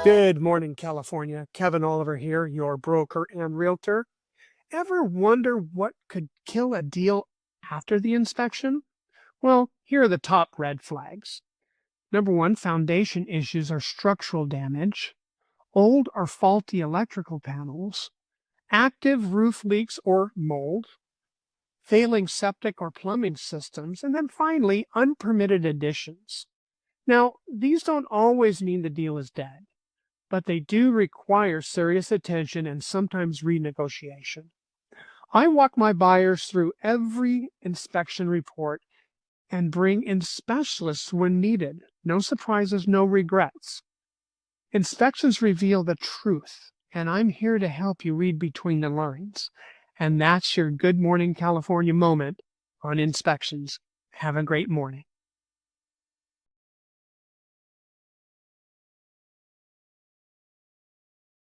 Good morning, California. Kevin Oliver here, your broker and realtor. Ever wonder what could kill a deal after the inspection? Well, here are the top red flags. Number one, foundation issues or structural damage, old or faulty electrical panels, active roof leaks or mold, failing septic or plumbing systems, and then finally, unpermitted additions. Now, these don't always mean the deal is dead, but they do require serious attention and sometimes renegotiation. I walk my buyers through every inspection report and bring in specialists when needed. No surprises, no regrets. Inspections reveal the truth, and I'm here to help you read between the lines. And that's your Good Morning California moment on inspections. Have a great morning.